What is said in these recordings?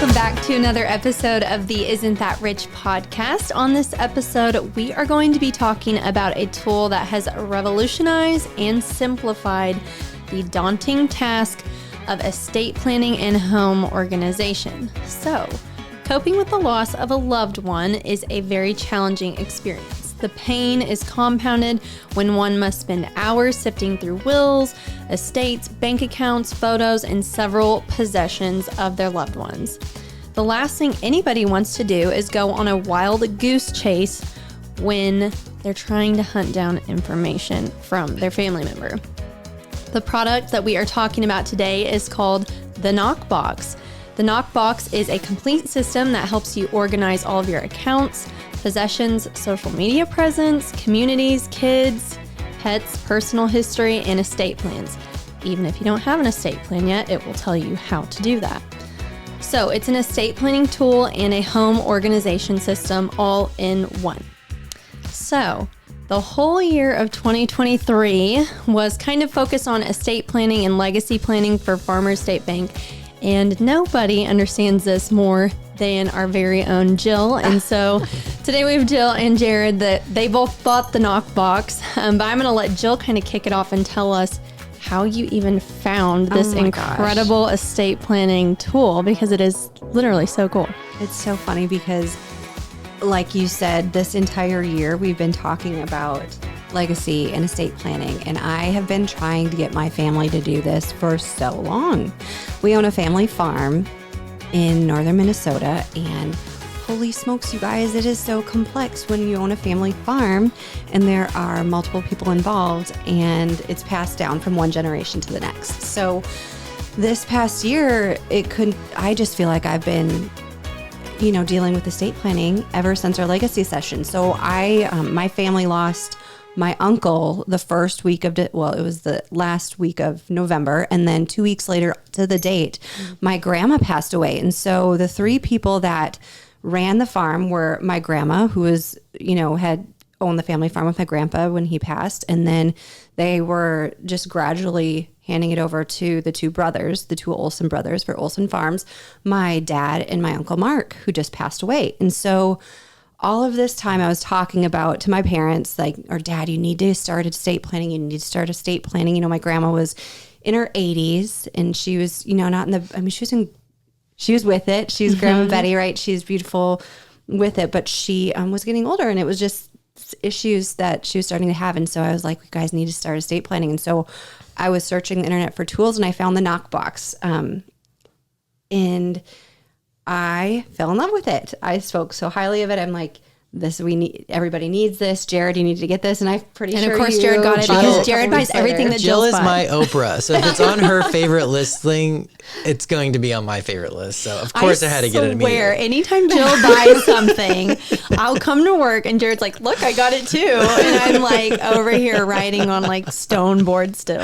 Welcome back to another episode of the Isn't That Rich podcast. On this episode, we are going to be talking about a tool that has revolutionized and simplified the daunting task of estate planning and home organization. So, coping with the loss of a loved one is a very challenging experience. The pain is compounded when one must spend hours sifting through wills, estates, bank accounts, photos, and several possessions of their loved ones. The last thing anybody wants to do is go on a wild goose chase when they're trying to hunt down information from their family member. The product that we are talking about today is called the Nokbox. The Nokbox is a complete system that helps you organize all of your accounts, possessions, social media presence, communities, kids, pets, personal history, and estate plans. Even if you don't have an estate plan yet, it will tell you how to do that. So it's an estate planning tool and a home organization system all in one. So the whole year of 2023 was kind of focused on estate planning and legacy planning for Farmers State Bank. And nobody understands this more than our very own Jill. And so today we have Jill and Jared that they both bought the Nokbox. But I'm going to let Jill kind of kick it off and tell us how you even found this incredible estate planning tool, because it is literally so cool. It's so funny because, like you said, this entire year we've been talking about legacy and estate planning, and I have been trying to get my family to do this for so long. We own a family farm in northern Minnesota, and holy smokes, you guys, it is so complex when you own a family farm and there are multiple people involved and it's passed down from one generation to the next. So this past year, I just feel like I've been dealing with estate planning ever since our legacy session. So my family lost my uncle the first week of, it was the last week of November. And then 2 weeks later to the date, my grandma passed away. And so the three people that ran the farm were my grandma, who was, had owned the family farm with my grandpa when he passed. And then they were just gradually handing it over to the two brothers, the two Olson brothers for Olson Farms, my dad and my uncle Mark, who just passed away. And so all of this time I was talking about to my parents, like, or Dad, you need to start estate planning. You need to start estate planning. My grandma was in her 80s and she was, not in the, she was with it. She's Grandma Betty, right? She's beautiful with it, but she was getting older and it was just issues that she was starting to have. And so I was like, you guys need to start estate planning. And so I was searching the internet for tools and I found the Nokbox. And I fell in love with it. I spoke so highly of it. I'm like, everybody needs this. Jared, you need to get this. And I'm pretty sure. And of course, Jared got it because Jared buys everything that Jill Jill's is buys. my Oprah. So if it's on her favorite list thing, it's going to be on my favorite list. So of course I had to get it immediately. Anytime Jill buys something, I'll come to work and Jared's like, look, I got it too. And I'm like over here writing on like stone board still.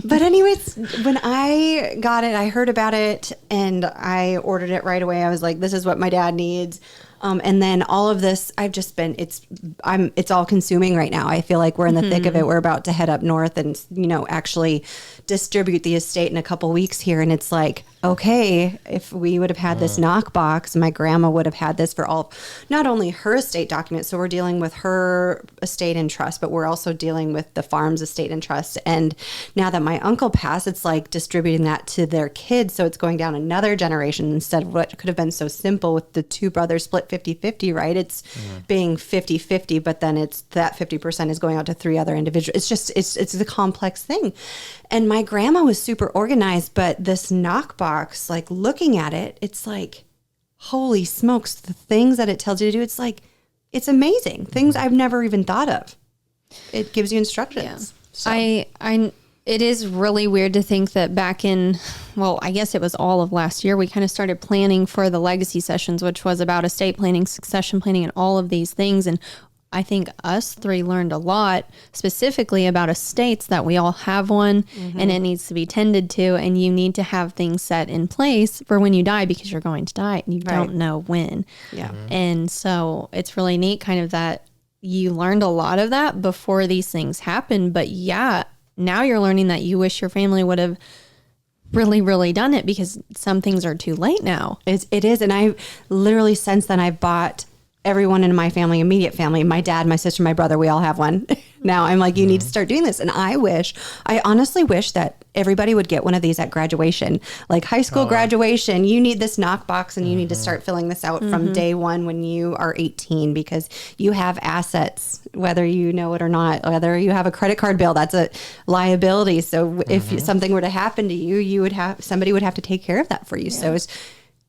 But anyways, when I got it, I heard about it and I ordered it right away. I was like, this is what my dad needs. And then all of this, it's all consuming right now. I feel like we're in the thick of it. We're about to head up north and, actually distribute the estate in a couple weeks here. And it's like, okay, if we would have had this Nokbox, my grandma would have had this for not only her estate documents. So we're dealing with her estate and trust, but we're also dealing with the farm's estate and trust. And now that my uncle passed, it's like distributing that to their kids. So it's going down another generation instead of what could have been so simple with the two brothers split 50-50, right? It's being 50-50, but then it's that 50% is going out to three other individuals. It's a complex thing. And my grandma was super organized, but this Nokbox, like looking at it, it's like, holy smokes, the things that it tells you to do, it's like, it's amazing. Things I've never even thought of. It gives you instructions. Yeah. So. It is really weird to think that back in, I guess it was all of last year, we kind of started planning for the legacy sessions, which was about estate planning, succession planning, and all of these things. And I think us three learned a lot specifically about estates, that we all have one and it needs to be tended to, and you need to have things set in place for when you die, because you're going to die and you don't know when. Yeah. And so it's really neat kind of that you learned a lot of that before these things happened. But yeah, now you're learning that you wish your family would have really, really done it, because some things are too late now. It is. And I literally, since then, I've bought everyone in my family, immediate family, my dad, my sister, my brother, we all have one. Now I'm like, you need to start doing this. And I honestly wish that everybody would get one of these at graduation, like high school graduation. You need this Nokbox, and you need to start filling this out from day one when you are 18, because you have assets, whether you know it or not, whether you have a credit card bill, that's a liability. So if something were to happen to you, somebody would have to take care of that for you. So it's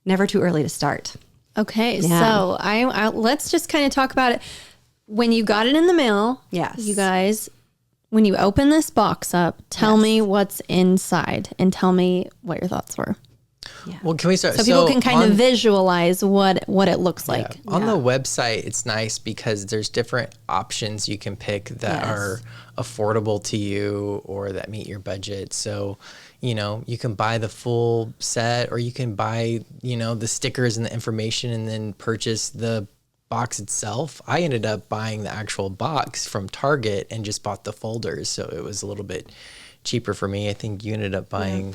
never too early to start. Okay, so I let's just kind of talk about it. When you got it in the mail, yes, you guys, when you open this box up, tell me what's inside and tell me what your thoughts were. Yeah. Well, can we start? So people can kind of visualize what it looks like. On the website, it's nice because there's different options you can pick that are affordable to you or that meet your budget. So, you can buy the full set, or you can buy, the stickers and the information and then purchase the box itself. I ended up buying the actual box from Target and just bought the folders. So it was a little bit cheaper for me. I think you ended up buying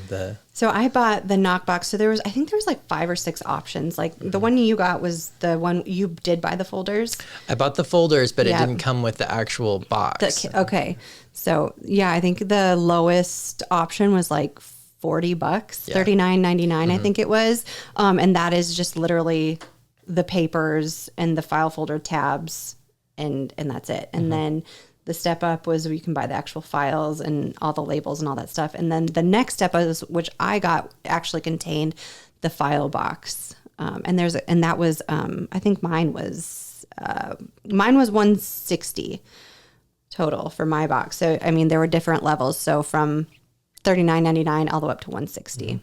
So I bought the Nokbox. So I think there was like 5 or 6 options. Like the one you got was the one you did buy the folders. I bought the folders, but it didn't come with the actual box. Okay. So I think the lowest option was like $40, $39.99, I think it was. And that is just literally the papers and the file folder tabs, and that's it. And then the step up was you can buy the actual files and all the labels and all that stuff. And then the next step is, which I got, actually contained the file box. And that was, I think mine was $160 total for my box. So, I mean, there were different levels. So from $39.99 all the way up to $160.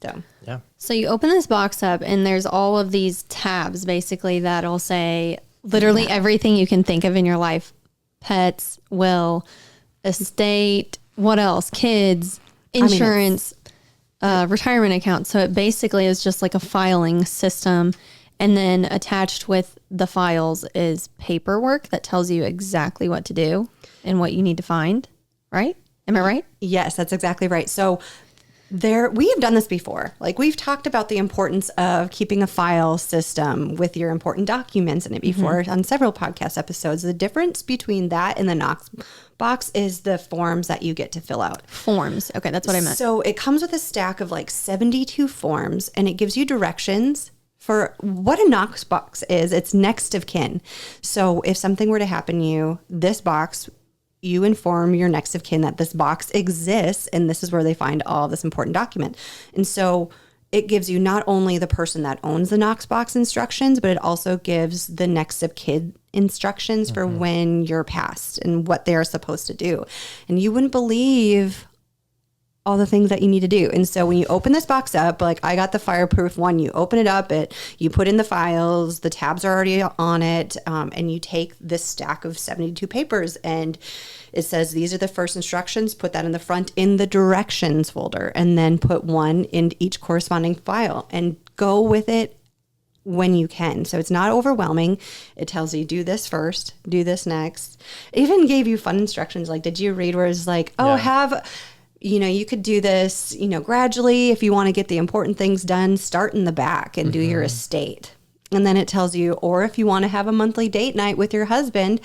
So, yeah. So you open this box up and there's all of these tabs basically that'll say literally everything you can think of in your life. Pets, will, estate, what else? Kids, insurance, retirement account. So it basically is just like a filing system. And then attached with the files is paperwork that tells you exactly what to do and what you need to find. Right? Am I right? Yes, that's exactly right. So we have done this before. Like, we've talked about the importance of keeping a file system with your important documents in it before on several podcast episodes. The difference between that and the Nokbox is the forms that you get to fill out. Forms. Okay, that's what I meant. So it comes with a stack of like 72 forms, and it gives you directions for what a Nokbox is. It's next of kin. So if something were to happen to you, this box, you inform your next of kin that this box exists and this is where they find all this important document. And so it gives you not only the person that owns the Nokbox instructions, but it also gives the next of kin instructions for when you're passed and what they're supposed to do. And you wouldn't believe all the things that you need to do. And so when you open this box up, like I got the fireproof one, you open it up, you put in the files, the tabs are already on it, and you take this stack of 72 papers and it says, these are the first instructions, put that in the front in the directions folder, and then put one in each corresponding file and go with it when you can. So it's not overwhelming. It tells you do this first, do this next. It even gave you fun instructions. Like, did you read where it's like, you could do this, gradually. If you want to get the important things done, start in the back and do your estate. And then it tells you, or if you want to have a monthly date night with your husband,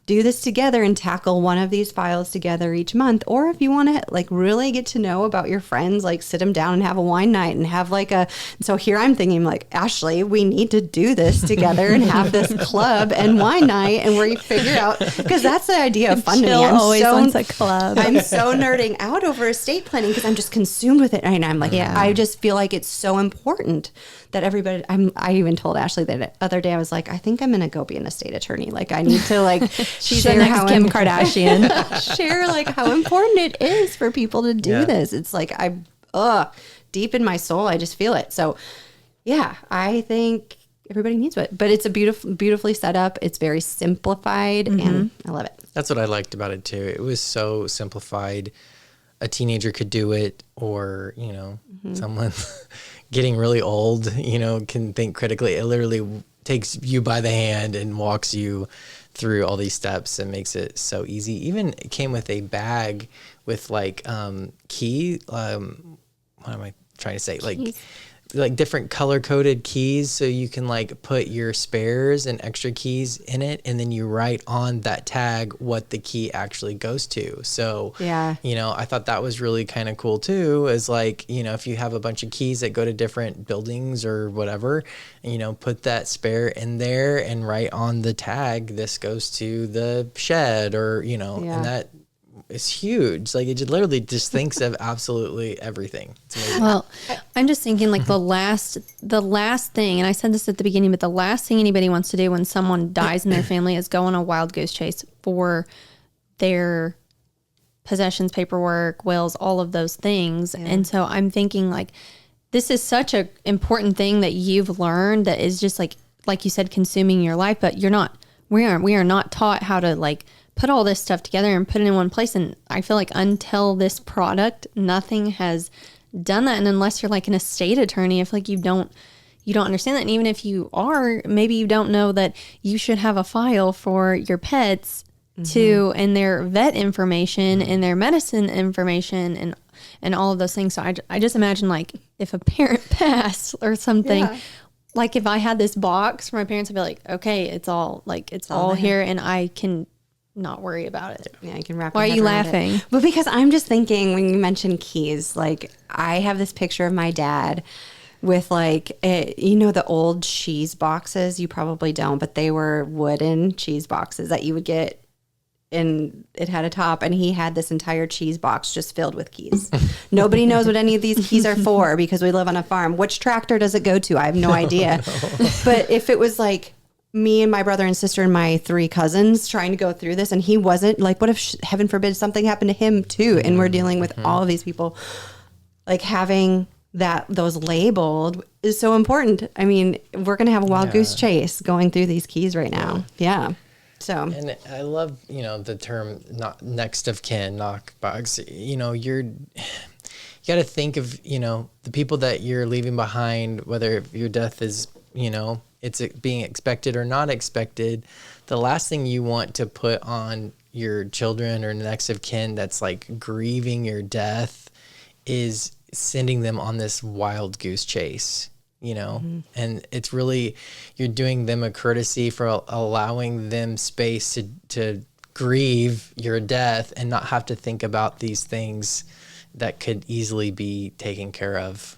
do this together and tackle one of these files together each month. Or if you want to really get to know about your friends, sit them down and have a wine night and have so here I'm thinking Ashley, we need to do this together and have this club and wine night, and where you figure out, because that's the idea of fun to me. Always wants a club. I'm so nerding out over estate planning because I'm just consumed with it. And I'm I just feel like it's so important that everybody, I even told Ashley that the other day, I was like, I think I'm going to go be an estate attorney. I need to she's the next Kim Kardashian. Share how important it is for people to do this. It's deep in my soul, I just feel it. So I think everybody needs it, but it's a beautifully set up. It's very simplified and I love it. That's what I liked about it too. It was so simplified. A teenager could do it, or, someone getting really old, can think critically. It literally takes you by the hand and walks you through all these steps and makes it so easy. Even it came with a bag with key, what am I trying to say? Like different color coded keys, so you can like put your spares and extra keys in it, and then you write on that tag what the key actually goes to. So you know, I thought that was really kind of cool too, is like, you know, if you have a bunch of keys that go to different buildings or whatever, you know, put that spare in there and write on the tag, this goes to the shed, or you know, and that is huge. Like, it literally just thinks of absolutely everything. It's amazing. Well, I'm just thinking like the last thing, and I said this at the beginning, but the last thing anybody wants to do when someone dies in their family is go on a wild goose chase for their possessions, paperwork, wills, all of those things. And so I'm thinking like, this is such an important thing that you've learned that is just like you said, consuming your life, but we are not taught how to like put all this stuff together and put it in one place. And I feel like until this product, nothing has done that. And unless you're like an estate attorney, I feel like you don't understand that. And even if you are, maybe you don't know that you should have a file for your pets too, and their vet information and their medicine information and all of those things. So I just imagine like if a parent passed or something, like if I had this box for my parents, I'd be like, okay, it's all here and I can not worry about it. Yeah, I can wrap. Why are you laughing? But because I'm just thinking when you mentioned keys, like I have this picture of my dad with like, you know, the old cheese boxes. You probably don't, but they were wooden cheese boxes that you would get, and it had a top, and he had this entire cheese box just filled with keys. Nobody knows what any of these keys are for because we live on a farm. Which tractor does it go to? I have no idea. But if it was like me and my brother and sister and my 3 cousins trying to go through this, and he wasn't, like, what if heaven forbid something happened to him too, and we're dealing with all of these people, like having those labeled is so important. I mean, we're gonna have a wild goose chase going through these keys right now. So, and I love, you know, the term not next of kin, Nokbox. You know, you got to think of, you know, the people that you're leaving behind, whether your death is, you know, it's being expected or not expected. The last thing you want to put on your children or next of kin that's like grieving your death is sending them on this wild goose chase, you know? And it's really, you're doing them a courtesy for allowing them space to grieve your death and not have to think about these things that could easily be taken care of.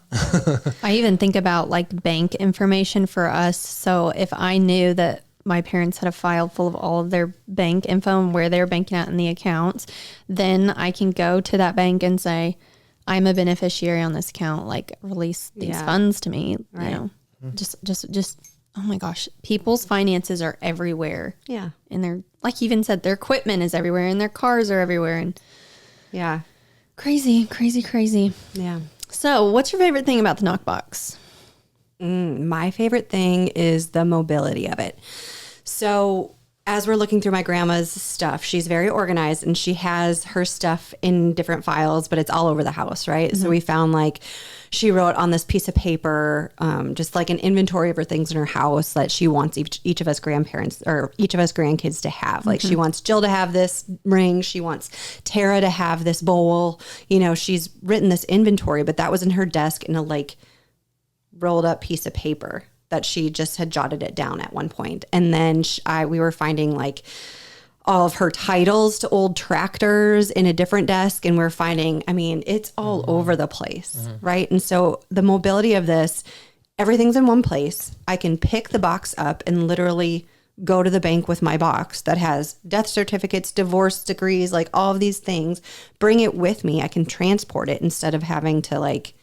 I even think about like bank information for us. So if I knew that my parents had a file full of all of their bank info and where they're banking at in the accounts, then I can go to that bank and say, I'm a beneficiary on this account, like release these funds to me, you know, just, oh my gosh, people's finances are everywhere. Yeah. And they're, like you even said, their equipment is everywhere and their cars are everywhere. And crazy. Yeah. So what's your favorite thing about the Nokbox? My favorite thing is the mobility of it. So as we're looking through my grandma's stuff, she's very organized and she has her stuff in different files, but it's all over the house, right? So we found like she wrote on this piece of paper, just like an inventory of her things in her house that she wants each of us grandparents or each of us grandkids to have. Like she wants Jill to have this ring. She wants Tara to have this bowl. You know, she's written this inventory, but that was in her desk in a like rolled up piece of paper that she just had jotted it down at one point. And then we were finding like all of her titles to old tractors in a different desk. And we're finding, I mean, it's all over the place, right? And so the mobility of this, everything's in one place. I can pick the box up and literally go to the bank with my box that has death certificates, divorce decrees, like all of these things, bring it with me. I can transport it instead of having to like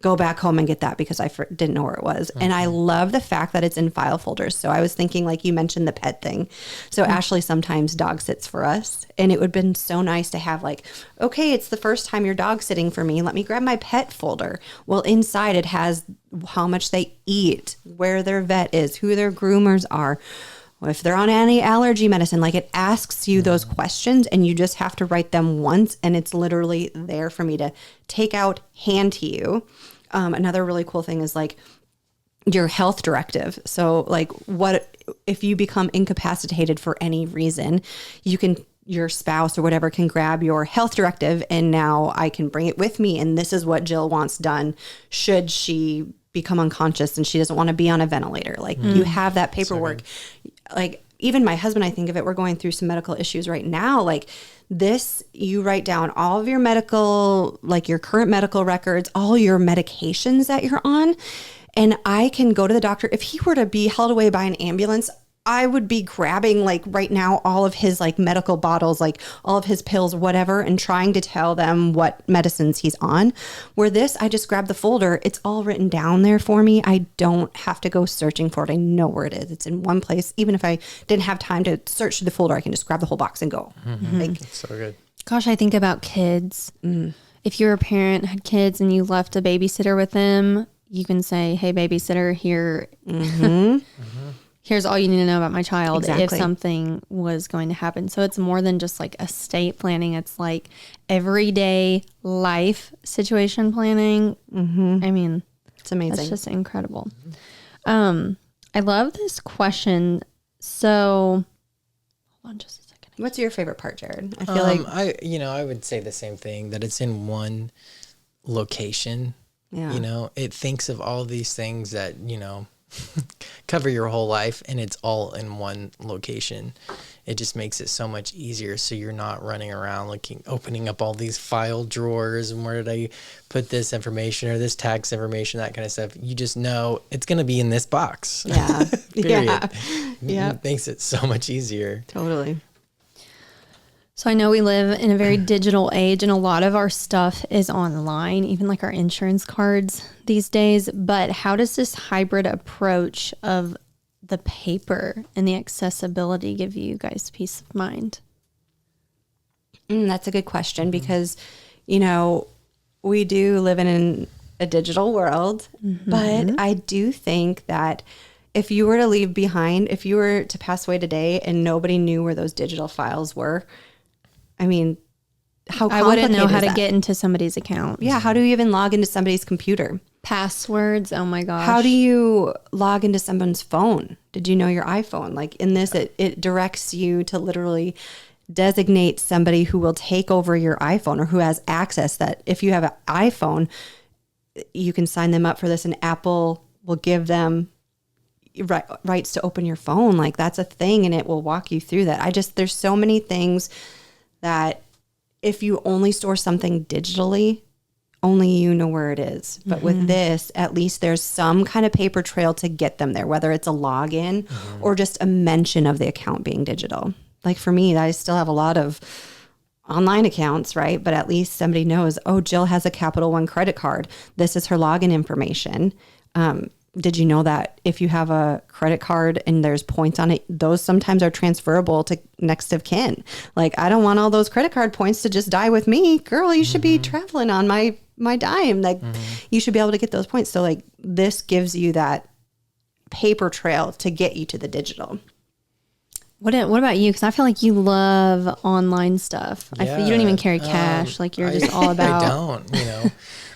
go back home and get that because I didn't know where it was. And I love the fact that it's in file folders. So I was thinking, like you mentioned, the pet thing. So Ashley sometimes dog sits for us. And it would have been so nice to have like, okay, it's the first time you're dog sitting for me. Let me grab my pet folder. Well, inside it has how much they eat, where their vet is, who their groomers are, if they're on any allergy medicine. Like it asks you those questions and you just have to write them once. And it's literally there for me to take out, hand to you. Another really cool thing is like your health directive. So like what if you become incapacitated for any reason, you can your spouse or whatever can grab your health directive and now I can bring it with me. And this is what Jill wants done should she become unconscious and she doesn't want to be on a ventilator. Like you have that paperwork. Like even my husband, I think of it, we're going through some medical issues right now. Like this, you write down all of your medical, like your current medical records, all your medications that you're on. And I can go to the doctor. If he were to be held away by an ambulance, I would be grabbing like right now all of his like medical bottles, like all of his pills, whatever, and trying to tell them what medicines he's on. Where this, I just grab the folder. It's all written down there for me. I don't have to go searching for it. I know where it is. It's in one place. Even if I didn't have time to search through the folder, I can just grab the whole box and go. Like, So good. Gosh, I think about kids. If you're a parent, had kids, and you left a babysitter with them, you can say, hey, babysitter, here. Here's all you need to know about my child if something was going to happen. So it's more than just like estate planning. It's like everyday life situation planning. I mean, it's amazing. It's just incredible. I love this question. So hold on just a second. What's your favorite part, Jared? I feel like I would say the same thing, that it's in one location. Yeah. You know, it thinks of all these things that, cover your whole life, and it's all in one location. It just makes it so much easier. So you're not running around opening up all these file drawers and where did I put this information or this tax information, that kind of stuff. You just know it's going to be in this box. Yeah. Period. Yeah. It makes it so much easier. Totally. So I know we live in a very digital age and a lot of our stuff is online, even like our insurance cards these days. But how does this hybrid approach of the paper and the accessibility give you guys peace of mind? That's a good question because, we do live in a digital world, but I do think that if you were to leave behind, if you were to pass away today and nobody knew where those digital files were, I mean, how I wouldn't know how to that? get into somebody's account. Yeah. How do you even log into somebody's computer? Passwords. Oh my gosh. How do you log into someone's phone? Did you know your iPhone? Like in this, it directs you to literally designate somebody who will take over your iPhone or who has access, that if you have an iPhone, you can sign them up for this and Apple will give them rights to open your phone. Like that's a thing and it will walk you through that. There's so many things that if you only store something digitally, only you know where it is. But with this, at least there's some kind of paper trail to get them there, whether it's a login or just a mention of the account being digital. Like for me, I still have a lot of online accounts, right? But at least somebody knows, oh, Jill has a Capital One credit card. This is her login information. Did you know that if you have a credit card and there's points on it, those sometimes are transferable to next of kin? Like, I don't want all those credit card points to just die with me. Girl, you should be traveling on my dime. Like, you should be able to get those points. So, like, this gives you that paper trail to get you to the digital. What about you? Because I feel like you love online stuff. I feel you don't even carry cash. Like you're just all about. I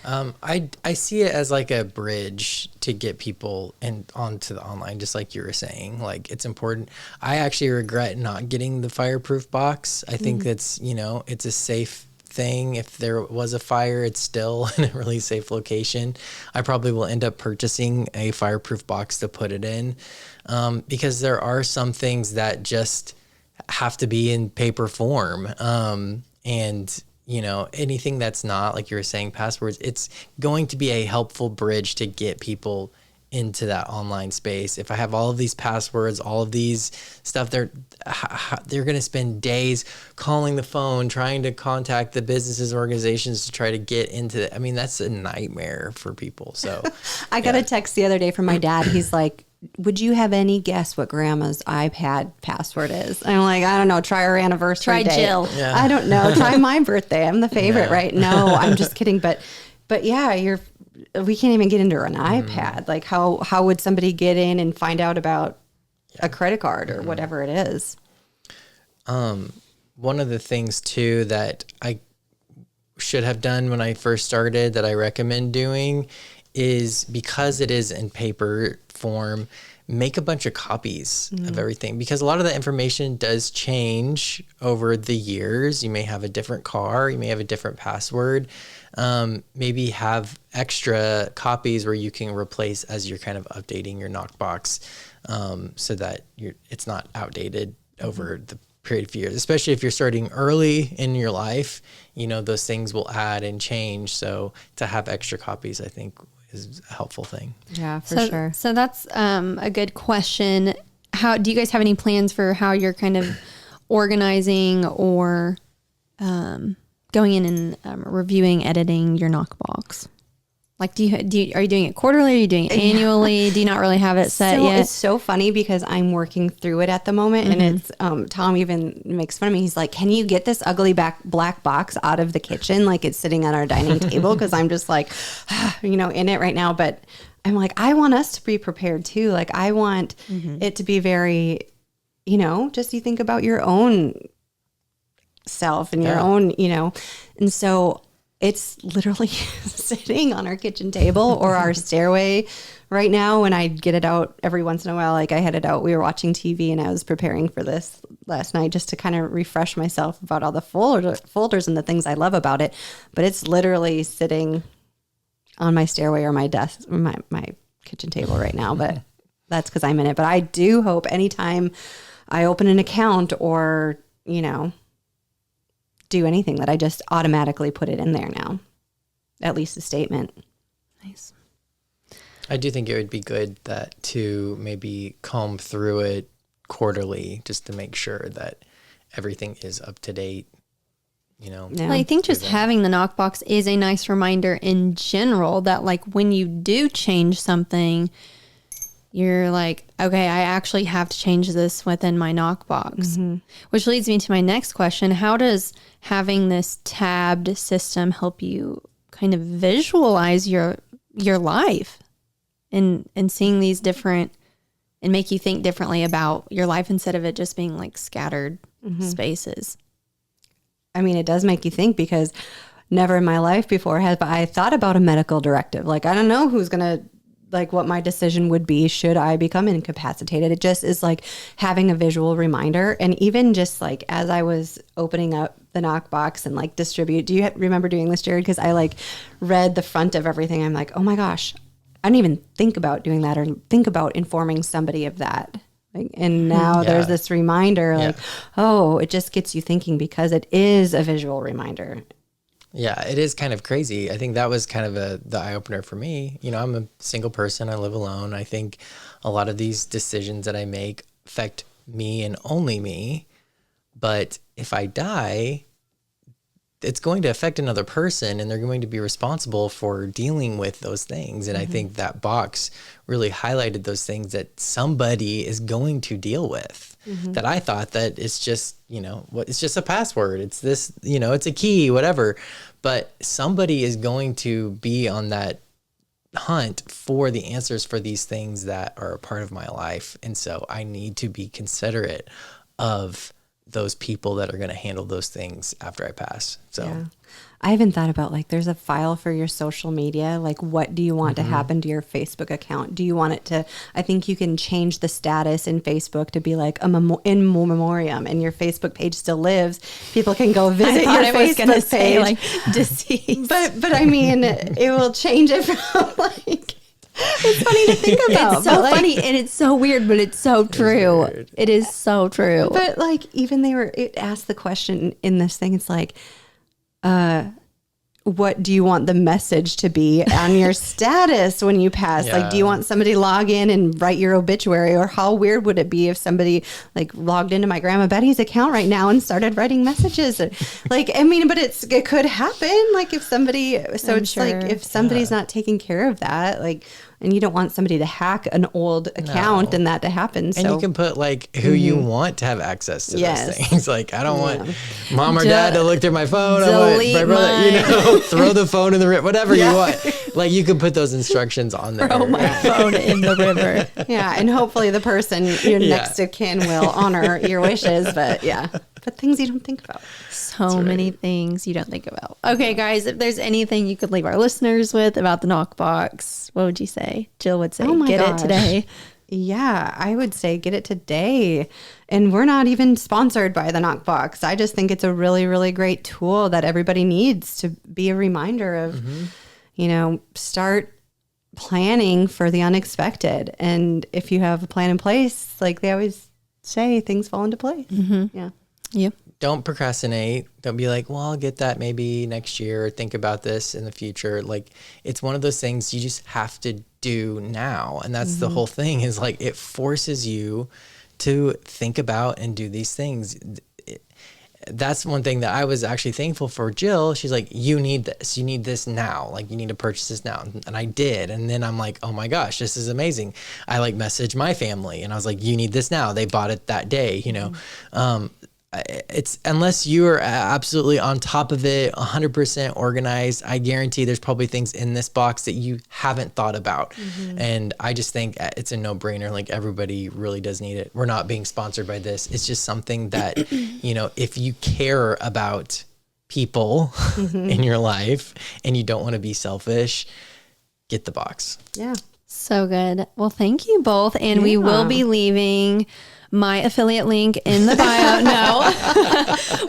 don't. I see it as like a bridge to get people onto the online, just like you were saying. Like it's important. I actually regret not getting the fireproof box. I think that's it's a safe thing. If there was a fire, it's still in a really safe location. I probably will end up purchasing a fireproof box to put it in. Because there are some things that just have to be in paper form. And anything that's not, like you were saying, passwords, it's going to be a helpful bridge to get people into that online space. If I have all of these passwords, all of these stuff, they're going to spend days calling the phone, trying to contact the businesses, organizations to try to get into it. I mean, that's a nightmare for people. So I got a text the other day from my dad. He's like, would you have any guess what grandma's iPad password is? And I'm like, I don't know. Try her anniversary Try date. Jill. Yeah. I don't know. Try my birthday. I'm the favorite, right? No, I'm just kidding. But yeah, we can't even get into an iPad. Like how would somebody get in and find out about a credit card or whatever it is? One of the things too that I should have done when I first started that I recommend doing is, because it is in paper form, make a bunch of copies of everything, because a lot of the information does change over the years. You may have a different car, you may have a different password. Maybe have extra copies where you can replace as you're kind of updating your Nokbox, so that it's not outdated over the period of years, especially if you're starting early in your life. Those things will add and change. So to have extra copies, I think, is a helpful thing. Yeah, for sure. So that's a good question. How do you guys have any plans for how you're kind of organizing or going in and reviewing, editing your Nokbox? Like, are you doing it quarterly? Are you doing it annually? Do you not really have it set yet? It's so funny because I'm working through it at the moment, and it's Tom even makes fun of me. He's like, "Can you get this ugly black box out of the kitchen? Like, it's sitting on our dining table," because I'm just like, in it right now. But I'm like, I want us to be prepared too. Like, I want it to be very, just you think about your own self and your own, and so it's literally sitting on our kitchen table or our stairway right now. When I get it out every once in a while, like I had it out, we were watching TV and I was preparing for this last night just to kind of refresh myself about all the folders and the things I love about it. But it's literally sitting on my stairway or my desk, my kitchen table right now. But that's because I'm in it. But I do hope anytime I open an account or, do anything, that I just automatically put it in there now, at least a statement. Nice. I do think it would be good to maybe comb through it quarterly, just to make sure that everything is up to date. Well, I think just having the Nokbox is a nice reminder in general that, like, when you do change something, you're like, okay, I actually have to change this within my Nokbox. Which leads me to my next question. How does having this tabbed system help you kind of visualize your life and seeing these different, and make you think differently about your life instead of it just being like scattered spaces? I mean, it does make you think, because never in my life before have I thought about a medical directive. Like, I don't know who's going to, like, what my decision would be should I become incapacitated. It just is like having a visual reminder. And even just like as I was opening up the Nokbox and like distribute, do you remember doing this, Jared? Because I like read the front of everything. I'm like, oh my gosh, I didn't even think about doing that or think about informing somebody of that. Like, and now there's this reminder, like, oh, it just gets you thinking because it is a visual reminder. Yeah, it is kind of crazy. I think that was kind of the eye-opener for me. I'm a single person. I live alone. I think a lot of these decisions that I make affect me and only me. But if I die, it's going to affect another person, and they're going to be responsible for dealing with those things. And I think that box really highlighted those things that somebody is going to deal with. That I thought that it's just, it's just a password. It's this, it's a key, whatever. But somebody is going to be on that hunt for the answers for these things that are a part of my life. And so I need to be considerate of those people that are going to handle those things after I pass. So I even thought about, like, there's a file for your social media. Like, what do you want to happen to your Facebook account? Do you want it to, I think you can change the status in Facebook to be like in memoriam, and your Facebook page still lives. People can go visit your Facebook page. Like, deceased. But I mean, it will change it from like, it's funny to think about. It's so funny, and it's so weird, but it's so true. It is so true. But like, even it asked the question in this thing. It's like, what do you want the message to be on your status when you pass? Like, do you want somebody to log in and write your obituary? Or how weird would it be if somebody like logged into my grandma Betty's account right now and started writing messages? Like, I mean, but it could happen. Like, if somebody, so I'm it's sure. Like if somebody's not taking care of that, like, and you don't want somebody to hack an old account and that to happen. And you can put like who you want to have access to those things. Like, I don't want mom or dad to look through my phone. I want my brother, throw the phone in the river, whatever you want. Like, you can put those instructions on there. Throw my phone in the river. Yeah. And hopefully the person your next of kin will honor your wishes. But but things you don't think about. So many things you don't think about. Okay, guys, if there's anything you could leave our listeners with about the Nokbox, what would you say? Jill would say, get it today. Yeah, I would say get it today. And we're not even sponsored by the Nokbox. I just think it's a really, really great tool that everybody needs to be a reminder of, start planning for the unexpected. And if you have a plan in place, like they always say, things fall into place. Yeah. Yep. Don't procrastinate. Don't be like, well, I'll get that maybe next year, or think about this in the future. Like, it's one of those things you just have to do now. And that's the whole thing, is like, it forces you to think about and do these things. That's one thing that I was actually thankful for Jill. She's like, you need this. You need this now. Like, you need to purchase this now. And I did. And then I'm like, oh my gosh, this is amazing. I like messaged my family and I was like, you need this now. They bought it that day, It's unless you are absolutely on top of it, 100% organized, I guarantee there's probably things in this box that you haven't thought about. And I just think it's a no-brainer. Like, everybody really does need it. We're not being sponsored by this. It's just something that, if you care about people in your life and you don't want to be selfish, get the box. Yeah. So good. Well, thank you both. And we will be leaving my affiliate link in the bio. No,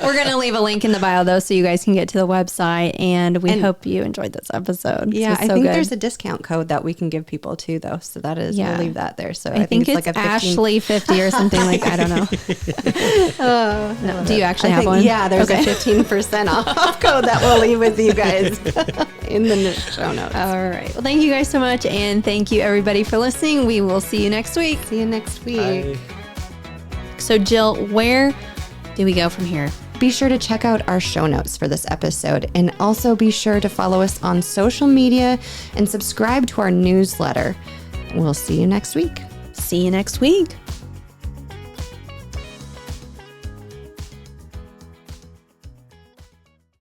we're going to leave a link in the bio though, so you guys can get to the website, and we hope you enjoyed this episode. Yeah. I think there's a discount code that we can give people too though. So that is, we'll leave that there. So I think it's like a Ashley 50 or something like that. I don't know. No, do you actually have one? Yeah. There's a 15% off code that we'll leave with you guys in the show notes. All right. Well, thank you guys so much. And thank you everybody for listening. We will see you next week. See you next week. Bye. So Jill, where do we go from here? Be sure to check out our show notes for this episode, and also be sure to follow us on social media and subscribe to our newsletter. We'll see you next week. See you next week.